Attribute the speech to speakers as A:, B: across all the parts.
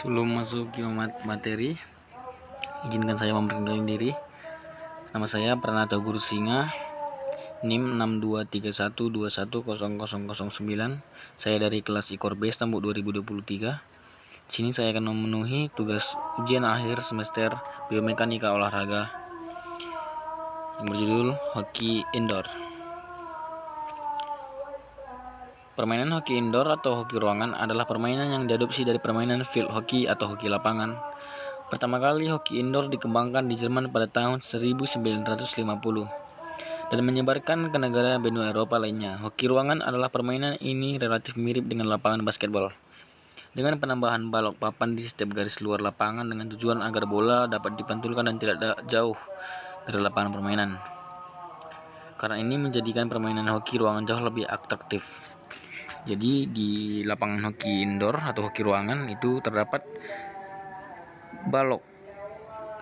A: Sebelum masuk ke materi, izinkan saya memperkenalkan diri. Nama saya Pranata Guru Singa, NIM 6231210009. Saya dari kelas IKOR B Tambuk 2023. Di sini saya akan memenuhi tugas ujian akhir semester Biomekanika Olahraga yang berjudul Hoki Indoor. Permainan hoki indoor atau hoki ruangan adalah permainan yang diadopsi dari permainan field hoki atau hoki lapangan. Pertama kali hoki indoor dikembangkan di Jerman pada tahun 1950 dan menyebarkan ke negara benua Eropa lainnya. Hoki ruangan adalah permainan ini relatif mirip dengan lapangan basketball, dengan penambahan balok papan di setiap garis luar lapangan dengan tujuan agar bola dapat dipantulkan dan tidak jauh dari lapangan permainan. Karena ini menjadikan permainan hoki ruangan jauh lebih atraktif. Jadi di lapangan hoki indoor atau hoki ruangan itu terdapat balok,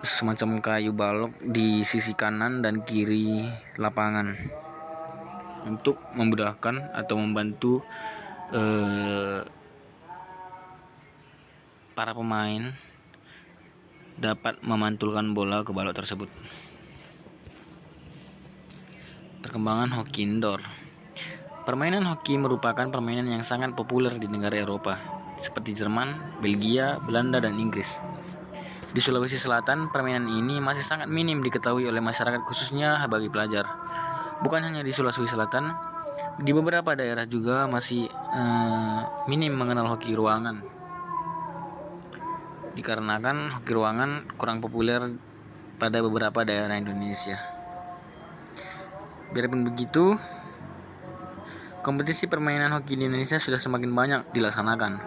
A: semacam kayu balok di sisi kanan dan kiri lapangan untuk memudahkan atau membantu para pemain dapat memantulkan bola ke balok tersebut. Perkembangan hoki indoor. Permainan hoki merupakan permainan yang sangat populer di negara Eropa, seperti Jerman, Belgia, Belanda, dan Inggris. Di Sulawesi Selatan, permainan ini masih sangat minim diketahui oleh masyarakat, khususnya bagi pelajar. Bukan hanya di Sulawesi Selatan, di beberapa daerah juga masih minim mengenal hoki ruangan, dikarenakan hoki ruangan kurang populer pada beberapa daerah Indonesia. Biarpun begitu, kompetisi permainan hoki di Indonesia sudah semakin banyak dilaksanakan,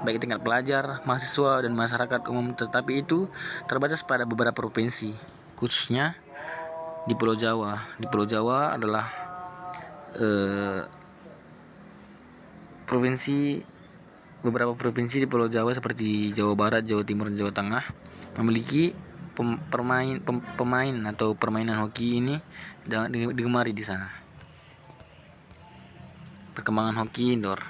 A: baik tingkat pelajar, mahasiswa, dan masyarakat umum, tetapi itu terbatas pada beberapa provinsi, khususnya di Pulau Jawa. Di Pulau Jawa adalah beberapa provinsi di Pulau Jawa seperti Jawa Barat, Jawa Timur, dan Jawa Tengah memiliki pemain atau permainan hoki ini digemari di sana. Perkembangan hoki indoor.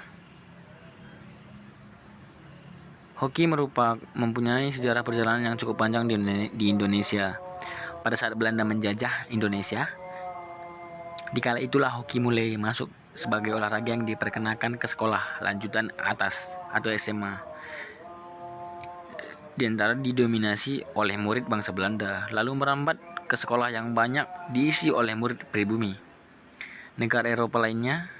A: Hoki mempunyai sejarah perjalanan yang cukup panjang di Indonesia. Pada saat Belanda menjajah Indonesia, di kala itulah hoki mulai masuk sebagai olahraga yang diperkenakan ke sekolah lanjutan atas atau SMA. Di antara didominasi oleh murid bangsa Belanda, lalu merambat ke sekolah yang banyak diisi oleh murid pribumi. Negara Eropa lainnya,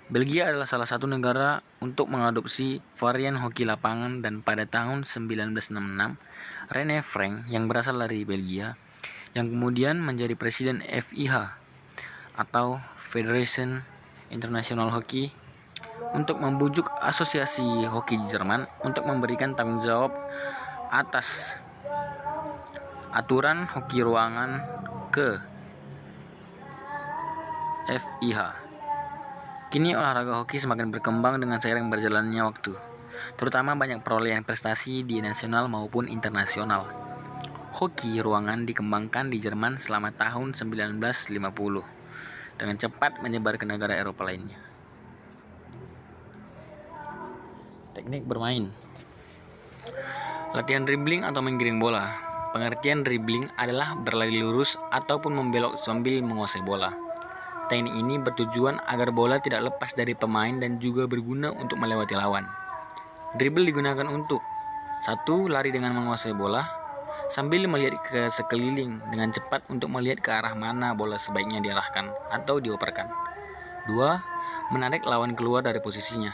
A: Belgia adalah salah satu negara untuk mengadopsi varian hoki lapangan, dan pada tahun 1966, Rene Frank yang berasal dari Belgia, yang kemudian menjadi presiden FIH atau Federation International Hockey, untuk membujuk asosiasi hoki Jerman untuk memberikan tanggung jawab atas aturan hoki ruangan ke FIH. Kini olahraga hoki semakin berkembang dengan seiring berjalannya waktu, terutama banyak perolehan prestasi di nasional maupun internasional. Hoki ruangan dikembangkan di Jerman selama tahun 1950 dengan cepat menyebar ke negara Eropa lainnya. Teknik bermain. Latihan dribbling atau menggiring bola. Pengertian dribbling adalah berlari lurus ataupun membelok sambil menguasai bola. Teknik ini bertujuan agar bola tidak lepas dari pemain dan juga berguna untuk melewati lawan. Dribble digunakan untuk 1. Lari dengan menguasai bola sambil melihat ke sekeliling dengan cepat untuk melihat ke arah mana bola sebaiknya diarahkan atau dioperkan. 2. Menarik lawan keluar dari posisinya.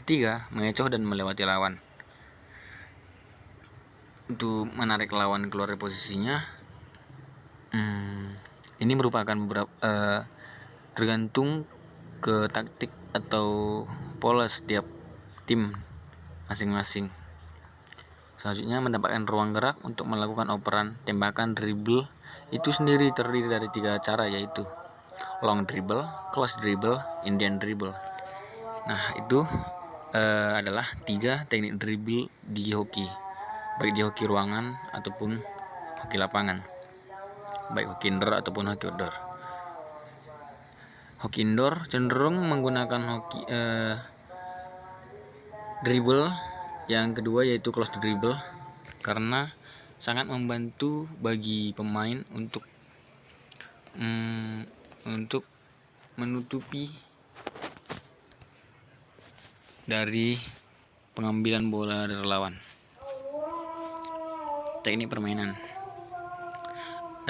A: 3. Mengecoh dan melewati lawan. Untuk menarik lawan keluar dari posisinya, ini merupakan beberapa tergantung ke taktik atau pola setiap tim masing-masing. Selanjutnya, mendapatkan ruang gerak untuk melakukan operan tembakan dribble itu sendiri terdiri dari 3 cara, yaitu long dribble, close dribble, Indian dribble. Nah, itu adalah 3 teknik dribble di hoki, baik di hoki ruangan ataupun hoki lapangan, baik hoki indoor ataupun hoki outdoor. Hoki indoor cenderung menggunakan dribble Yang kedua yaitu close the dribble, karena sangat membantu bagi pemain untuk menutupi dari pengambilan bola dari lawan. Teknik permainan.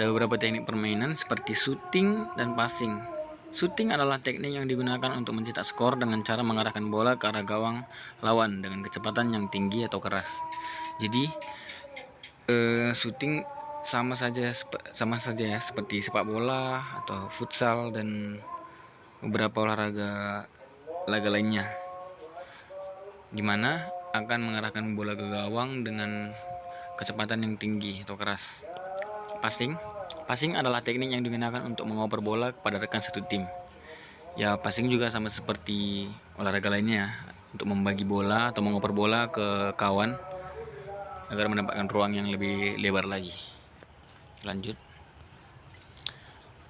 A: Ada beberapa teknik permainan seperti shooting dan passing. Shooting adalah teknik yang digunakan untuk mencetak skor dengan cara mengarahkan bola ke arah gawang lawan dengan kecepatan yang tinggi atau keras. Jadi shooting sama saja ya seperti sepak bola atau futsal dan beberapa olahraga lainnya, dimana akan mengarahkan bola ke gawang dengan kecepatan yang tinggi atau keras. Passing adalah teknik yang digunakan untuk mengoper bola kepada rekan satu tim. Ya, passing juga sama seperti olahraga lainnya, untuk membagi bola atau mengoper bola ke kawan agar mendapatkan ruang yang lebih lebar lagi. Lanjut,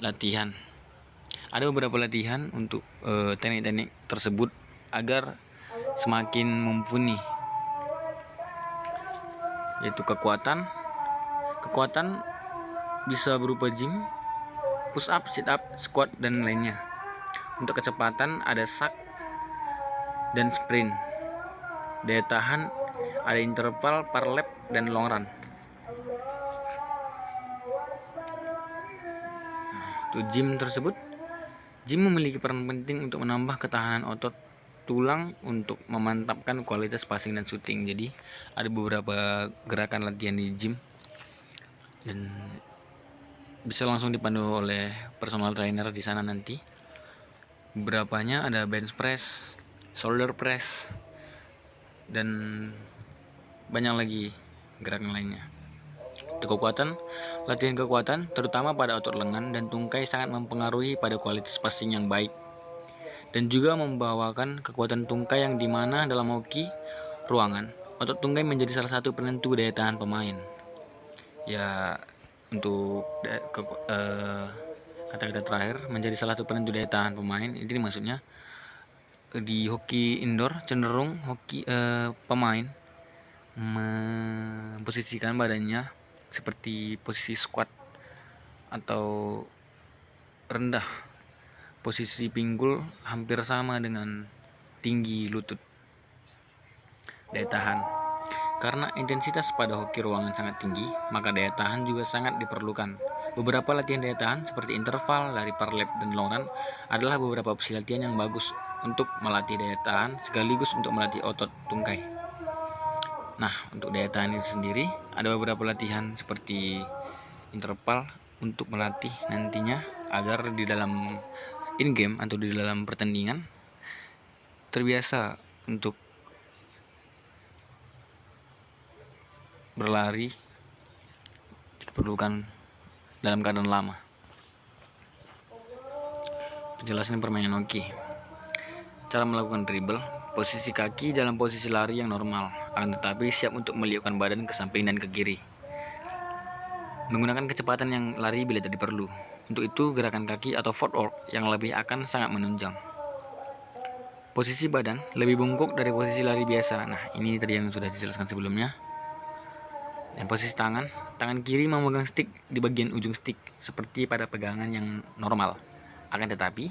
A: latihan. Ada beberapa latihan untuk teknik-teknik tersebut agar semakin mumpuni, yaitu kekuatan bisa berupa gym, push up, sit up, squat, dan lainnya. Untuk kecepatan ada sack dan sprint. Daya tahan ada interval, parlap, dan long run. Untuk gym memiliki peran penting untuk menambah ketahanan otot tulang untuk memantapkan kualitas passing dan shooting. Jadi ada beberapa gerakan latihan di gym dan bisa langsung dipandu oleh personal trainer di sana nanti. Beberapanya ada bench press, shoulder press, dan banyak lagi gerakan lainnya. Latihan kekuatan terutama pada otot lengan dan tungkai sangat mempengaruhi pada kualitas passing yang baik, dan juga membawakan kekuatan tungkai yang dimana dalam hoki ruangan otot tungkai menjadi salah satu penentu daya tahan pemain. Ya, untuk kata-kata terakhir, menjadi salah satu penentu daya tahan pemain, ini maksudnya di hoki indoor cenderung pemain memposisikan badannya seperti posisi squat atau rendah. Posisi pinggul hampir sama dengan tinggi lutut. Daya tahan. Karena intensitas pada hoki ruangan sangat tinggi, maka daya tahan juga sangat diperlukan. Beberapa latihan daya tahan seperti interval, lari parlap, dan long run adalah beberapa opsi latihan yang bagus untuk melatih daya tahan sekaligus untuk melatih otot tungkai. Nah, untuk daya tahan itu sendiri ada beberapa latihan seperti interval untuk melatih nantinya agar di dalam in-game atau di dalam pertandingan terbiasa untuk berlari diperlukan dalam keadaan lama. Penjelasan permainan hoki. Cara melakukan dribble. Posisi kaki dalam posisi lari yang normal, akan tetapi siap untuk meliukkan badan ke samping dan ke kiri. Menggunakan kecepatan yang lari bila tidak perlu. Untuk itu gerakan kaki atau footwork yang lebih akan sangat menunjang. Posisi badan lebih bungkuk dari posisi lari biasa. Nah, ini tadi yang sudah dijelaskan sebelumnya. Dan posisi tangan kiri memegang stick di bagian ujung stick seperti pada pegangan yang normal. Akan tetapi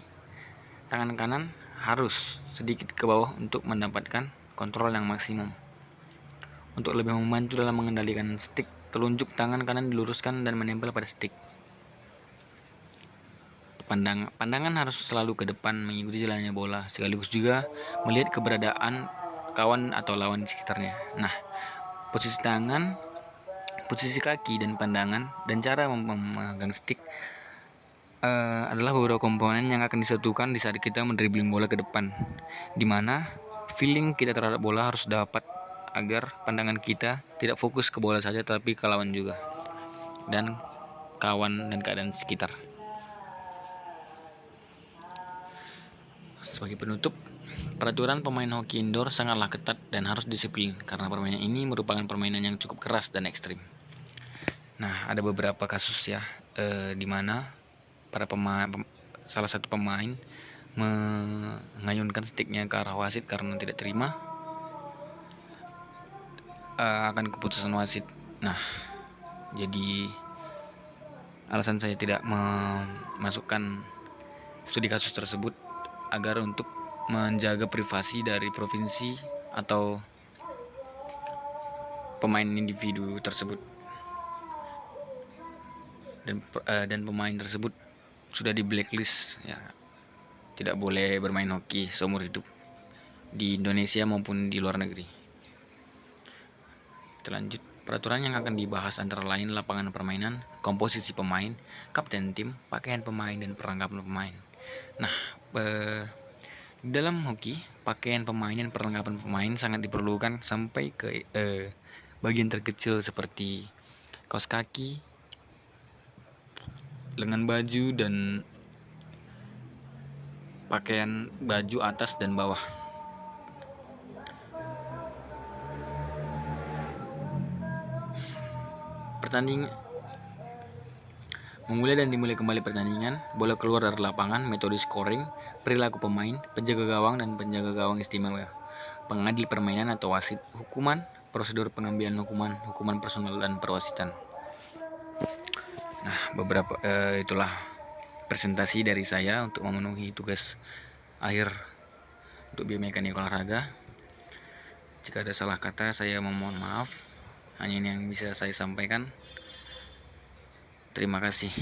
A: tangan kanan harus sedikit ke bawah untuk mendapatkan kontrol yang maksimum. Untuk lebih membantu dalam mengendalikan stick, telunjuk tangan kanan diluruskan dan menempel pada stick. Pandangan harus selalu ke depan mengikuti jalannya bola, sekaligus juga melihat keberadaan kawan atau lawan di sekitarnya. Nah, posisi tangan, posisi kaki, dan pandangan, dan cara memegang stick adalah beberapa komponen yang akan disatukan di saat kita mendribbling bola ke depan, dimana feeling kita terhadap bola harus dapat agar pandangan kita tidak fokus ke bola saja tapi ke lawan juga dan kawan dan keadaan sekitar. Sebagai penutup, peraturan pemain hoki indoor sangatlah ketat dan harus disiplin karena permainan ini merupakan permainan yang cukup keras dan ekstrim. Nah, ada beberapa kasus ya di mana salah satu pemain mengayunkan sticknya ke arah wasit karena tidak terima. akan keputusan wasit. Nah, jadi alasan saya tidak memasukkan studi kasus tersebut agar untuk menjaga privasi dari provinsi atau pemain individu tersebut, dan pemain tersebut sudah di blacklist ya, tidak boleh bermain hoki seumur hidup di Indonesia maupun di luar negeri. Kita lanjut. Peraturan yang akan dibahas antara lain lapangan permainan, komposisi pemain, kapten tim, pakaian pemain, dan perlengkapan pemain. Nah, dalam hoki, pakaian pemain dan perlengkapan pemain sangat diperlukan sampai ke bagian terkecil seperti kaos kaki, lengan baju, dan pakaian baju atas dan bawah. Dimulai kembali pertandingan, bola keluar dari lapangan, metode scoring, perilaku pemain, penjaga gawang dan penjaga gawang istimewa, pengadil permainan atau wasit, hukuman, prosedur pengambilan hukuman personal dan perwasitan. Nah, beberapa itulah presentasi dari saya untuk memenuhi tugas akhir untuk biomekanika olahraga. Jika ada salah kata, saya memohon maaf. Hanya ini yang bisa saya sampaikan. Terima kasih.